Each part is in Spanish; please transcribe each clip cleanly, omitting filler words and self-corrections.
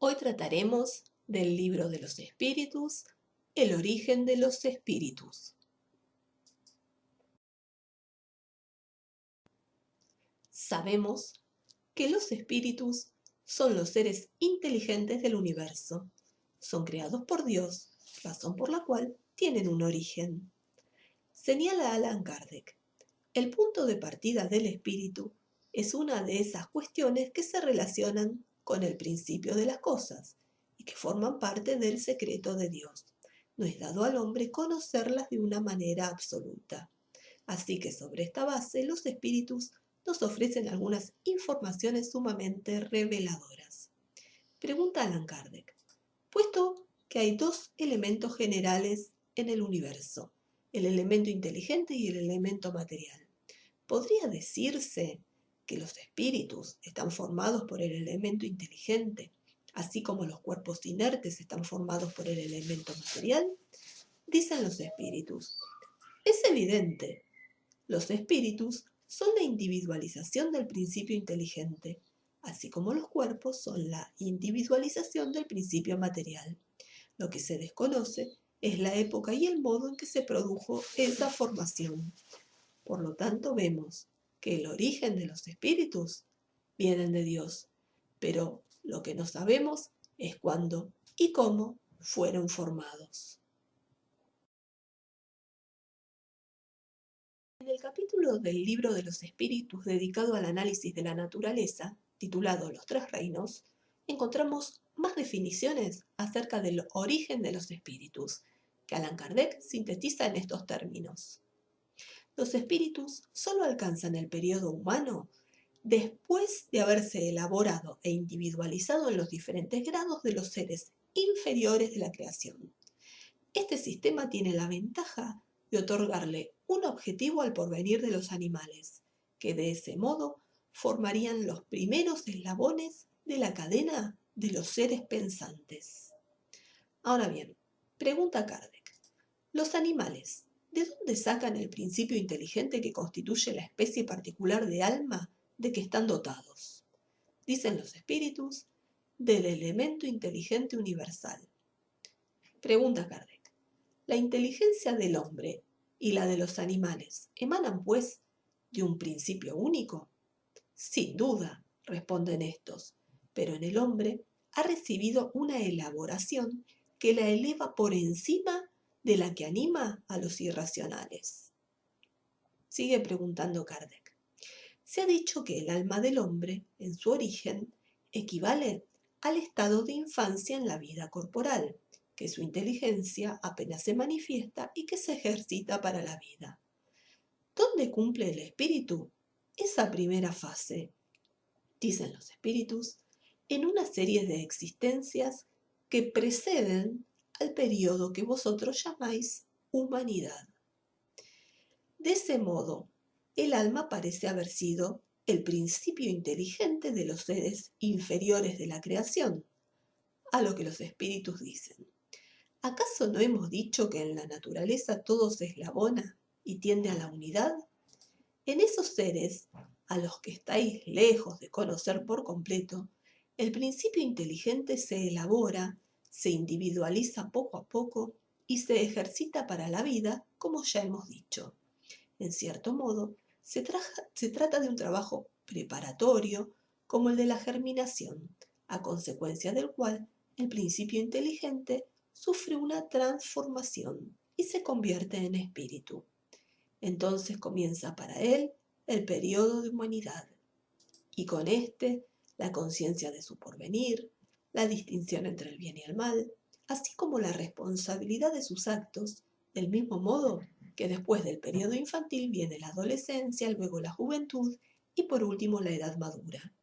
Hoy trataremos del libro de los espíritus, el origen de los espíritus. Sabemos que los espíritus son los seres inteligentes del universo. Son creados por Dios, razón por la cual tienen un origen. Señala Allan Kardec, el punto de partida del espíritu es una de esas cuestiones que se relacionan con el principio de las cosas y que forman parte del secreto de Dios. No es dado al hombre conocerlas de una manera absoluta. Así que sobre esta base los espíritus nos ofrecen algunas informaciones sumamente reveladoras. Pregunta Allan Kardec, puesto que hay dos elementos generales en el universo, el elemento inteligente y el elemento material, ¿podría decirse que los espíritus están formados por el elemento inteligente, así como los cuerpos inertes están formados por el elemento material? Dicen los espíritus, es evidente. Los espíritus son la individualización del principio inteligente, así como los cuerpos son la individualización del principio material. Lo que se desconoce es la época y el modo en que se produjo esa formación. Por lo tanto, vemos que el origen de los espíritus vienen de Dios, pero lo que no sabemos es cuándo y cómo fueron formados. En el capítulo del libro de los espíritus dedicado al análisis de la naturaleza, titulado Los tres reinos, encontramos más definiciones acerca del origen de los espíritus, que Allan Kardec sintetiza en estos términos. Los espíritus solo alcanzan el periodo humano después de haberse elaborado e individualizado en los diferentes grados de los seres inferiores de la creación. Este sistema tiene la ventaja de otorgarle un objetivo al porvenir de los animales, que de ese modo formarían los primeros eslabones de la cadena de los seres pensantes. Ahora bien, pregunta Kardec, ¿los animales de dónde sacan el principio inteligente que constituye la especie particular de alma de que están dotados? Dicen los espíritus, del elemento inteligente universal. Pregunta Kardec, ¿la inteligencia del hombre y la de los animales emanan, pues, de un principio único? Sin duda, responden estos, pero en el hombre ha recibido una elaboración que la eleva por encima de la que anima a los irracionales. Sigue preguntando Kardec. Se ha dicho que el alma del hombre, en su origen, equivale al estado de infancia en la vida corporal, que su inteligencia apenas se manifiesta y que se ejercita para la vida. ¿Dónde cumple el espíritu esa primera fase? Dicen los espíritus, en una serie de existencias que preceden al periodo que vosotros llamáis humanidad. De ese modo, el alma parece haber sido el principio inteligente de los seres inferiores de la creación, a lo que los espíritus dicen. ¿Acaso no hemos dicho que en la naturaleza todo se eslabona y tiende a la unidad? En esos seres, a los que estáis lejos de conocer por completo, el principio inteligente se elabora, se individualiza poco a poco y se ejercita para la vida, como ya hemos dicho. En cierto modo, se trata de un trabajo preparatorio como el de la germinación, a consecuencia del cual el principio inteligente sufre una transformación y se convierte en espíritu. Entonces comienza para él el periodo de humanidad, y con este la conciencia de su porvenir, la distinción entre el bien y el mal, así como la responsabilidad de sus actos, del mismo modo que después del periodo infantil viene la adolescencia, luego la juventud y por último la edad madura.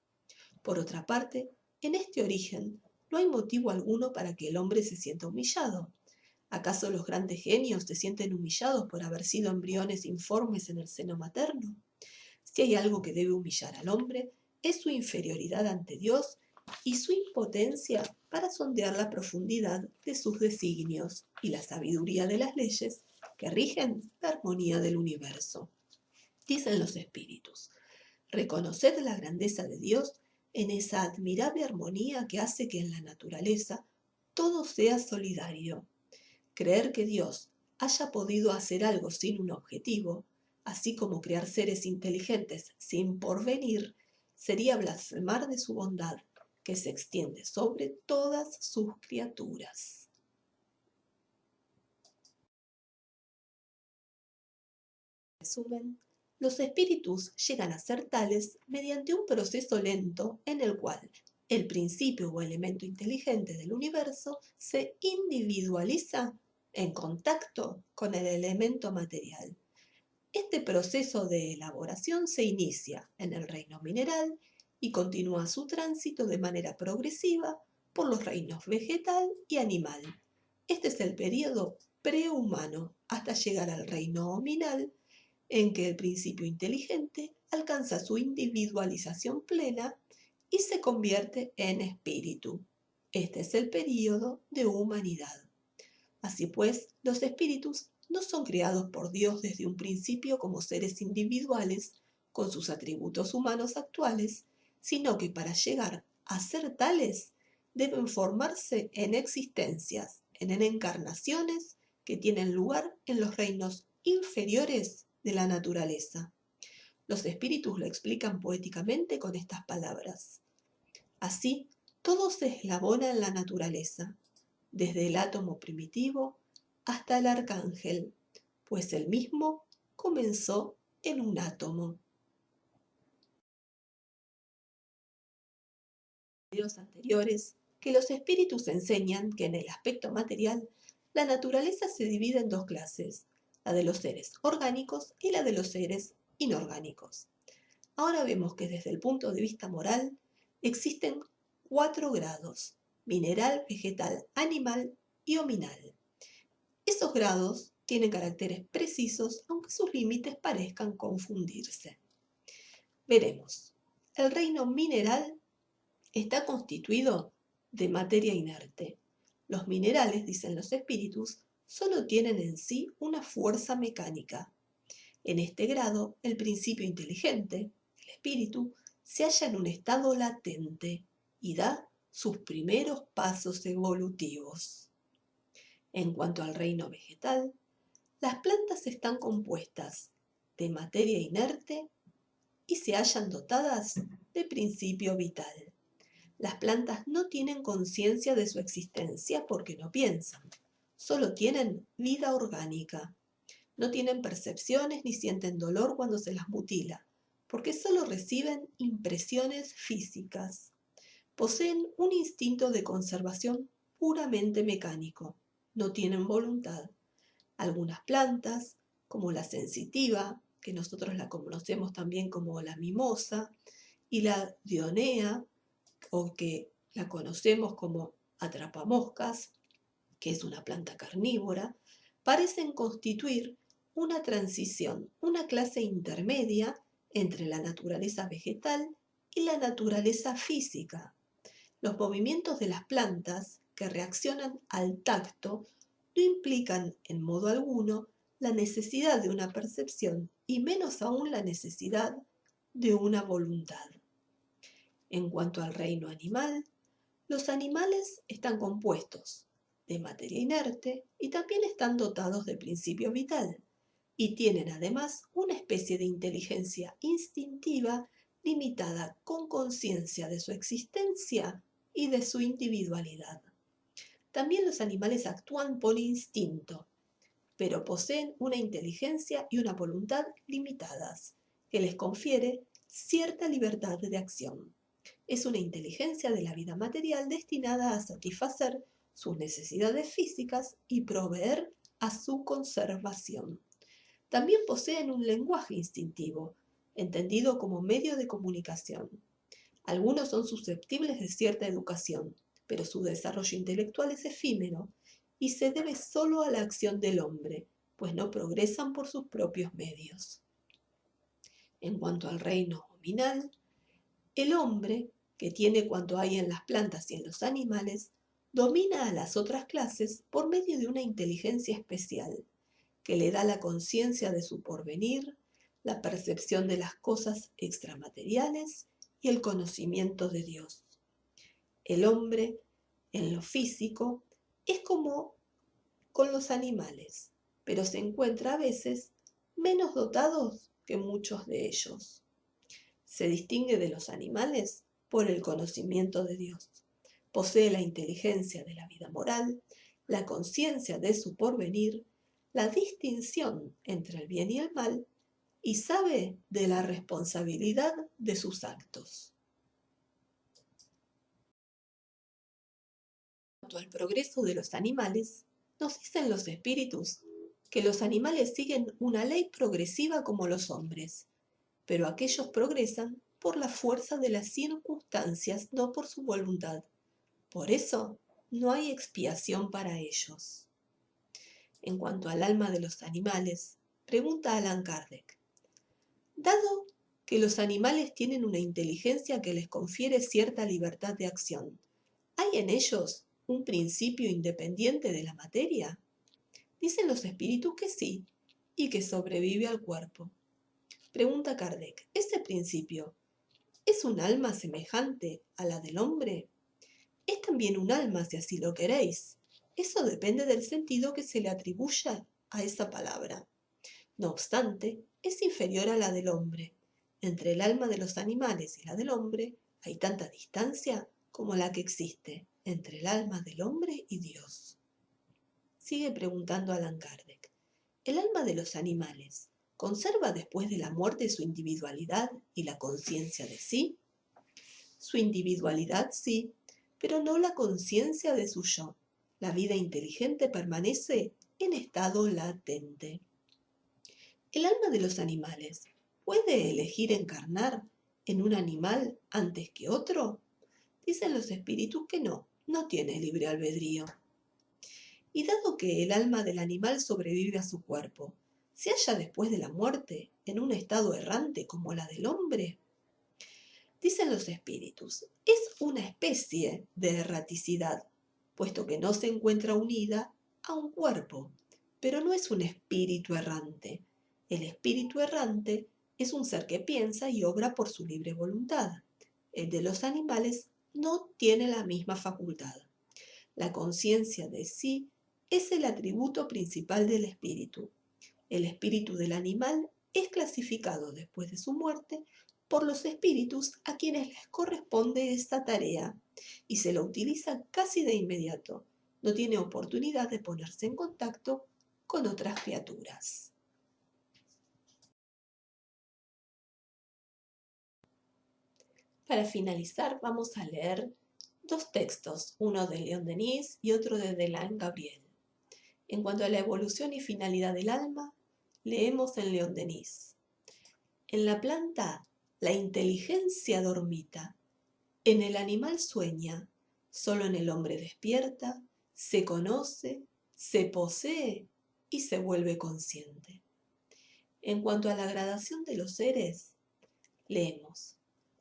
Por otra parte, en este origen no hay motivo alguno para que el hombre se sienta humillado. ¿Acaso los grandes genios se sienten humillados por haber sido embriones informes en el seno materno? Si hay algo que debe humillar al hombre, es su inferioridad ante Dios y su impotencia para sondear la profundidad de sus designios y la sabiduría de las leyes que rigen la armonía del universo. Dicen los espíritus, reconoced la grandeza de Dios en esa admirable armonía que hace que en la naturaleza todo sea solidario. Creer que Dios haya podido hacer algo sin un objetivo, así como crear seres inteligentes sin porvenir, sería blasfemar de su bondad, que se extiende sobre todas sus criaturas. En resumen, los espíritus llegan a ser tales mediante un proceso lento en el cual el principio o elemento inteligente del universo se individualiza en contacto con el elemento material. Este proceso de elaboración se inicia en el reino mineral y continúa su tránsito de manera progresiva por los reinos vegetal y animal. Este es el período prehumano hasta llegar al reino hominal, en que el principio inteligente alcanza su individualización plena y se convierte en espíritu. Este es el período de humanidad. Así pues, los espíritus no son creados por Dios desde un principio como seres individuales con sus atributos humanos actuales, sino que para llegar a ser tales deben formarse en existencias, en encarnaciones que tienen lugar en los reinos inferiores de la naturaleza. Los espíritus lo explican poéticamente con estas palabras. Así, todo se eslabona en la naturaleza, desde el átomo primitivo hasta el arcángel, pues el mismo comenzó en un átomo. En videos anteriores, que los espíritus enseñan que en el aspecto material, la naturaleza se divide en dos clases, la de los seres orgánicos y la de los seres inorgánicos. Ahora vemos que desde el punto de vista moral existen 4 grados: mineral, vegetal, animal y hominal. Esos grados tienen caracteres precisos, aunque sus límites parezcan confundirse. Veremos. El reino mineral está constituido de materia inerte. Los minerales, dicen los espíritus, solo tienen en sí una fuerza mecánica. En este grado, el principio inteligente, el espíritu, se halla en un estado latente y da sus primeros pasos evolutivos. En cuanto al reino vegetal, las plantas están compuestas de materia inerte y se hallan dotadas de principio vital. Las plantas no tienen conciencia de su existencia porque no piensan, solo tienen vida orgánica. No tienen percepciones ni sienten dolor cuando se las mutila, porque solo reciben impresiones físicas. Poseen un instinto de conservación puramente mecánico. No tienen voluntad. Algunas plantas, como la sensitiva, que nosotros la conocemos también como la mimosa, y la dionea, o que la conocemos como atrapamoscas, que es una planta carnívora, parecen constituir una transición, una clase intermedia entre la naturaleza vegetal y la naturaleza física. Los movimientos de las plantas que reaccionan al tacto no implican en modo alguno la necesidad de una percepción y menos aún la necesidad de una voluntad. En cuanto al reino animal, los animales están compuestos de materia inerte y también están dotados de principio vital y tienen además una especie de inteligencia instintiva limitada con conciencia de su existencia y de su individualidad. También los animales actúan por instinto, pero poseen una inteligencia y una voluntad limitadas, que les confiere cierta libertad de acción. Es una inteligencia de la vida material destinada a satisfacer sus necesidades físicas y proveer a su conservación. También poseen un lenguaje instintivo, entendido como medio de comunicación. Algunos son susceptibles de cierta educación, pero su desarrollo intelectual es efímero y se debe solo a la acción del hombre, pues no progresan por sus propios medios. En cuanto al reino hominal, el hombre, que tiene cuanto hay en las plantas y en los animales, domina a las otras clases por medio de una inteligencia especial, que le da la conciencia de su porvenir, la percepción de las cosas extramateriales y el conocimiento de Dios. El hombre, en lo físico, es como con los animales, pero se encuentra a veces menos dotados que muchos de ellos. Se distingue de los animales por el conocimiento de Dios. Posee la inteligencia de la vida moral, la conciencia de su porvenir, la distinción entre el bien y el mal, y sabe de la responsabilidad de sus actos. En cuanto al progreso de los animales, nos dicen los espíritus que los animales siguen una ley progresiva como los hombres, pero aquellos progresan por la fuerza de las circunstancias, no por su voluntad. Por eso, no hay expiación para ellos. En cuanto al alma de los animales, pregunta Allan Kardec, dado que los animales tienen una inteligencia que les confiere cierta libertad de acción, ¿hay en ellos un principio independiente de la materia? Dicen los espíritus que sí, y que sobrevive al cuerpo. Pregunta Kardec, ¿ese principio es un alma semejante a la del hombre? Es también un alma, si así lo queréis. Eso depende del sentido que se le atribuya a esa palabra. No obstante, es inferior a la del hombre. Entre el alma de los animales y la del hombre hay tanta distancia como la que existe entre el alma del hombre y Dios. Sigue preguntando Allan Kardec. ¿El alma de los animales conserva después de la muerte su individualidad y la conciencia de sí? Su individualidad sí, pero no la conciencia de su yo. La vida inteligente permanece en estado latente. ¿El alma de los animales puede elegir encarnar en un animal antes que otro? Dicen los espíritus que no tiene libre albedrío. Y dado que el alma del animal sobrevive a su cuerpo, ¿se halla después de la muerte en un estado errante como la del hombre? Dicen los espíritus, es una especie de erraticidad, puesto que no se encuentra unida a un cuerpo, pero no es un espíritu errante. El espíritu errante es un ser que piensa y obra por su libre voluntad. El de los animales no tiene la misma facultad. La conciencia de sí es el atributo principal del espíritu. El espíritu del animal es clasificado después de su muerte por los espíritus a quienes les corresponde esta tarea y se lo utiliza casi de inmediato. No tiene oportunidad de ponerse en contacto con otras criaturas. Para finalizar, vamos a leer dos textos, uno de León Denis y otro de Deland Gabriel. En cuanto a la evolución y finalidad del alma, leemos en León Denis. En la planta, la inteligencia dormita. En el animal sueña, solo en el hombre despierta, se conoce, se posee y se vuelve consciente. En cuanto a la gradación de los seres, leemos.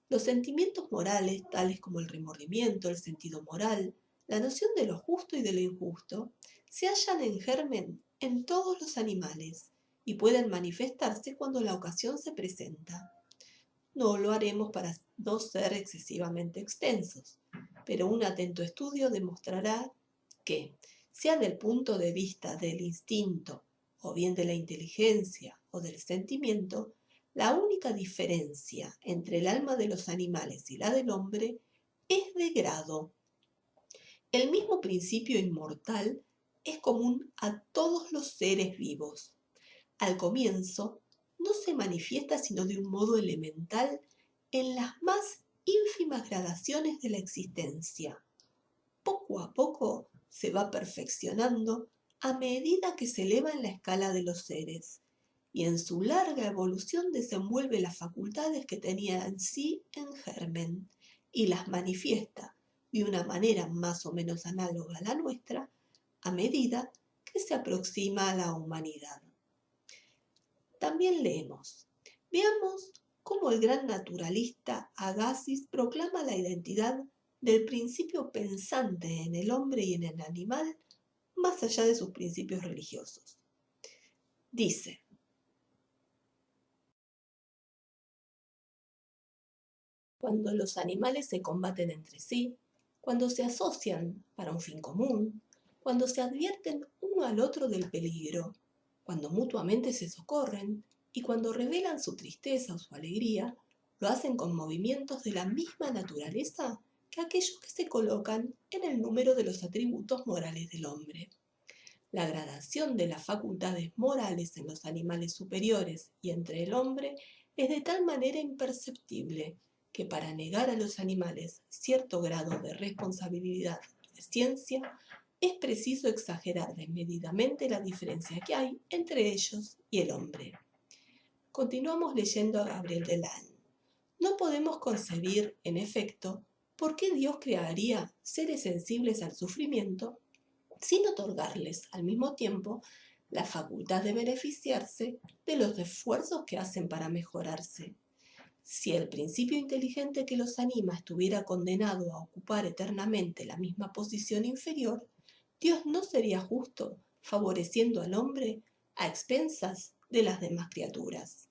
Los sentimientos morales, tales como el remordimiento, el sentido moral, la noción de lo justo y de lo injusto, se hallan en germen en todos los animales y pueden manifestarse cuando la ocasión se presenta. No lo haremos para no ser excesivamente extensos, pero un atento estudio demostrará que, sea del punto de vista del instinto, o bien de la inteligencia o del sentimiento, la única diferencia entre el alma de los animales y la del hombre es de grado. El mismo principio inmortal es común a todos los seres vivos. Al comienzo, no se manifiesta sino de un modo elemental en las más ínfimas gradaciones de la existencia. Poco a poco se va perfeccionando a medida que se eleva en la escala de los seres, y en su larga evolución desenvuelve las facultades que tenía en sí en germen, y las manifiesta de una manera más o menos análoga a la nuestra, a medida que se aproxima a la humanidad. También leemos. Veamos cómo el gran naturalista Agassiz proclama la identidad del principio pensante en el hombre y en el animal, más allá de sus principios religiosos. Dice, Cuando los animales se combaten entre sí, cuando se asocian para un fin común, cuando se advierten uno al otro del peligro, cuando mutuamente se socorren y cuando revelan su tristeza o su alegría, lo hacen con movimientos de la misma naturaleza que aquellos que se colocan en el número de los atributos morales del hombre. La gradación de las facultades morales en los animales superiores y entre el hombre es de tal manera imperceptible que para negar a los animales cierto grado de responsabilidad y de ciencia, es preciso exagerar desmedidamente la diferencia que hay entre ellos y el hombre. Continuamos leyendo a Gabriel Delanne. No podemos concebir, en efecto, por qué Dios crearía seres sensibles al sufrimiento sin otorgarles al mismo tiempo la facultad de beneficiarse de los esfuerzos que hacen para mejorarse. Si el principio inteligente que los anima estuviera condenado a ocupar eternamente la misma posición inferior, Dios no sería justo favoreciendo al hombre a expensas de las demás criaturas.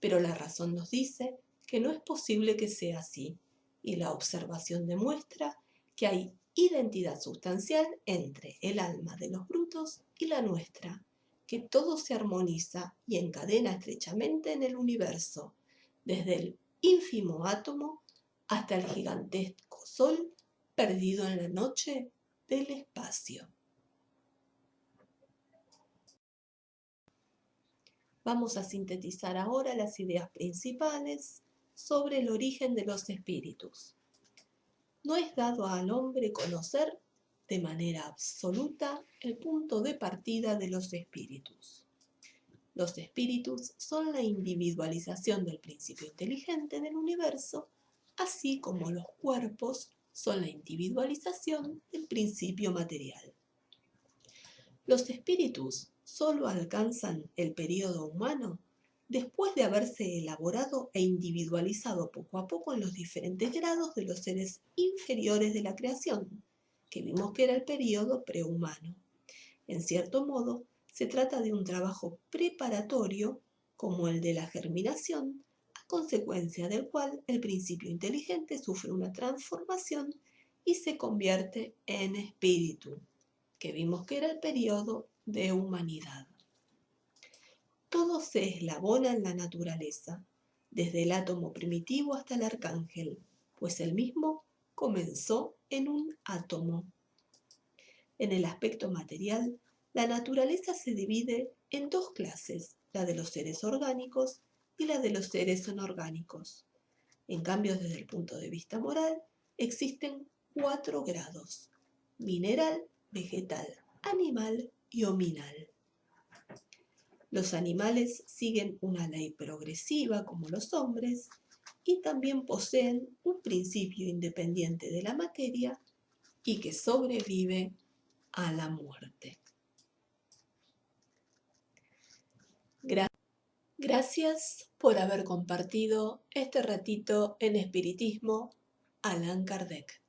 Pero la razón nos dice que no es posible que sea así, y la observación demuestra que hay identidad sustancial entre el alma de los brutos y la nuestra, que todo se armoniza y encadena estrechamente en el universo, desde el ínfimo átomo hasta el gigantesco sol perdido en la noche del espacio. Vamos a sintetizar ahora las ideas principales sobre el origen de los espíritus. No es dado al hombre conocer de manera absoluta el punto de partida de los espíritus. Los espíritus son la individualización del principio inteligente del universo, así como los cuerpos son la individualización del principio material. Los espíritus solo alcanzan el período humano después de haberse elaborado e individualizado poco a poco en los diferentes grados de los seres inferiores de la creación, que vimos que era el período prehumano. En cierto modo, se trata de un trabajo preparatorio como el de la germinación, a consecuencia del cual el principio inteligente sufre una transformación y se convierte en espíritu, que vimos que era el periodo de humanidad. Todo se eslabona en la naturaleza, desde el átomo primitivo hasta el arcángel, pues el mismo comenzó en un átomo. En el aspecto material, la naturaleza se divide en dos clases, la de los seres orgánicos y la de los seres inorgánicos. En cambio, desde el punto de vista moral, existen 4 grados: mineral, vegetal, animal y hominal. Los animales siguen una ley progresiva como los hombres y también poseen un principio independiente de la materia y que sobrevive a la muerte. Gracias por haber compartido este ratito en Espiritismo. Allan Kardec.